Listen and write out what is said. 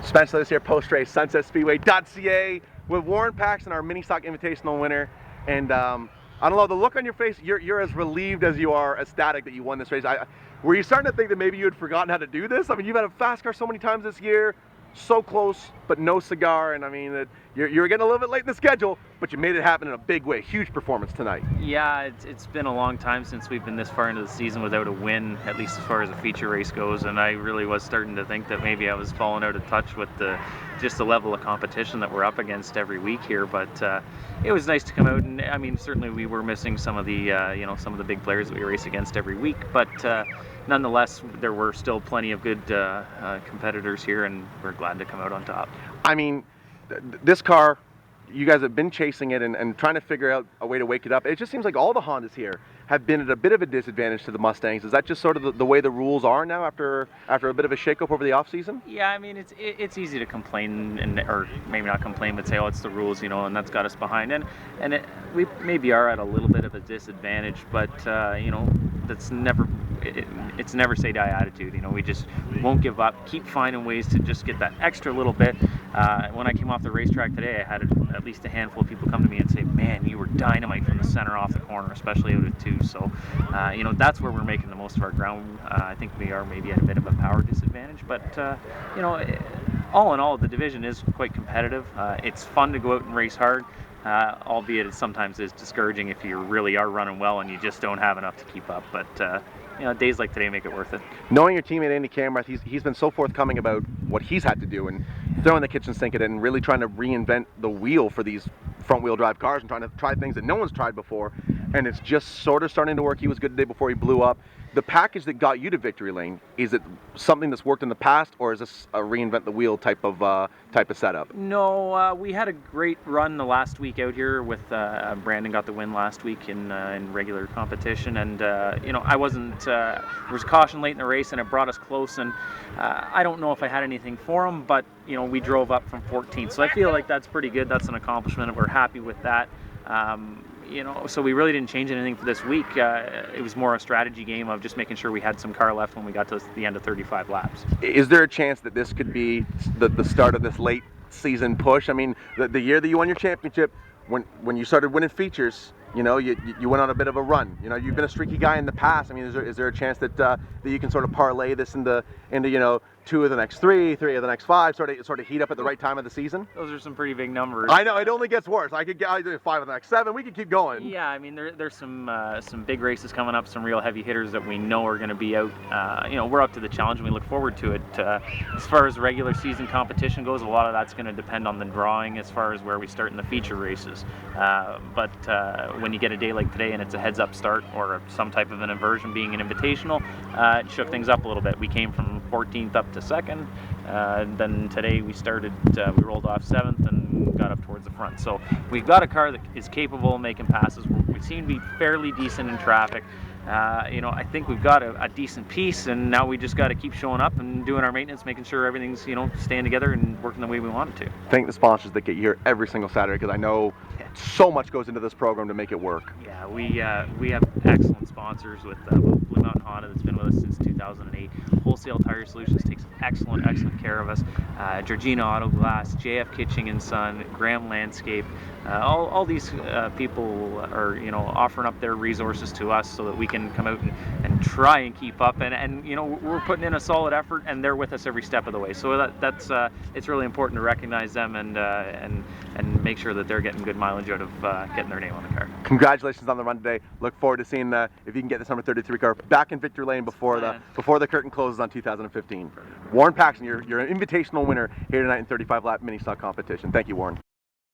Spencer this here, post-race, Sunset Speedway.ca with Warren Paxton, our Mini Stock Invitational winner. And I don't know, the look on your face, you're as relieved as you are ecstatic that you won this race. Were you starting to think that maybe you had forgotten how to do this? I mean, you've had a fast car so many times this year, so close, but no cigar. And I mean, you were getting a little bit late in the schedule, but you made it happen in a big way. Huge performance tonight. Yeah, it's been a long time since we've been this far into the season without a win, at least as far as a feature race goes. And I really was starting to think that maybe I was falling out of touch with just the level of competition that we're up against every week here. But it was nice to come out, and I mean, certainly we were missing some of the some of the big players that we race against every week. But nonetheless, there were still plenty of good competitors here, and we're glad to come out on top. I mean, this car, you guys have been chasing it and trying to figure out a way to wake it up. It just seems like all the Hondas here have been at a bit of a disadvantage to the Mustangs. Is that just sort of the way the rules are now after a bit of a shakeup over the off season? Yeah, I mean, it's easy to complain or maybe not complain, but say, oh, it's the rules, and that's got us behind. And we maybe are at a little bit of a disadvantage, but that's never. It's never say die attitude. We just won't give up, keep finding ways to just get that extra little bit. When I came off the racetrack today, I had at least a handful of people come to me and say, man, you were dynamite from the center off the corner, especially out of two. So that's where we're making the most of our ground. I think we are maybe at a bit of a power disadvantage, but all in all, the division is quite competitive. It's fun to go out and race hard, albeit it sometimes is discouraging if you really are running well and you just don't have enough to keep up. But days like today make it worth it. Knowing your teammate Andy Camerath, he's been so forthcoming about what he's had to do and throwing the kitchen sink at it and really trying to reinvent the wheel for these front-wheel drive cars and trying to try things that no one's tried before. And it's just sort of starting to work. He was good today before he blew up. The package that got you to victory lane, is it something that's worked in the past, or is this a reinvent the wheel type of setup? No, we had a great run the last week out here with Brandon got the win last week in regular competition, and I wasn't. There was caution late in the race, and it brought us close. And I don't know if I had anything for him, but we drove up from 14th, so I feel like that's pretty good. That's an accomplishment, and we're happy with that. So we really didn't change anything for this week. It was more a strategy game of just making sure we had some car left when we got to the end of 35 laps. Is there a chance that this could be the start of this late season push? I mean, the year that you won your championship, when you started winning features, you went on a bit of a run. You've been a streaky guy in the past. I mean, is there a chance that you can sort of parlay this into 2 of the next 3 of the next 5, sort of heat up at the right time of the season? Those are some pretty big numbers. I know, it only gets worse. I could get 5 of the next 7. We could keep going. Yeah, I mean, there's some big races coming up, some real heavy hitters that we know are going to be out. We're up to the challenge and we look forward to it. As far as regular season competition goes, a lot of that's going to depend on the drawing as far as where we start in the feature races. But when you get a day like today and it's a heads-up start or some type of an inversion being an invitational, it shook things up a little bit. We came from 14th up to 2nd. Then today we rolled off 7th and got up towards the front. So we've got a car that is capable of making passes. We seem to be fairly decent in traffic. I think we've got a decent piece, and now we just got to keep showing up and doing our maintenance, making sure everything's staying together and working the way we want it to. Thank the sponsors that get you here every single Saturday, because I know so much goes into this program to make it work. Yeah, we have excellent sponsors with Blue Mountain Honda that's been with us since 2008. Wholesale Tire Solutions takes excellent care of us. Georgina Auto Glass, JF Kitching and Son, Graham Landscape. All these people are offering up their resources to us so that we can come out and try and keep up, and we're putting in a solid effort, and they're with us every step of the way. So that's it's really important to recognize them and make sure that they're getting good mileage out of getting their name on the car. Congratulations on the run today. Look forward to seeing if you can get this number 33 car back in victory lane before the curtain closes on 2015. Warren Paxton, you're an invitational winner here tonight in 35 lap mini stock competition. Thank you, Warren.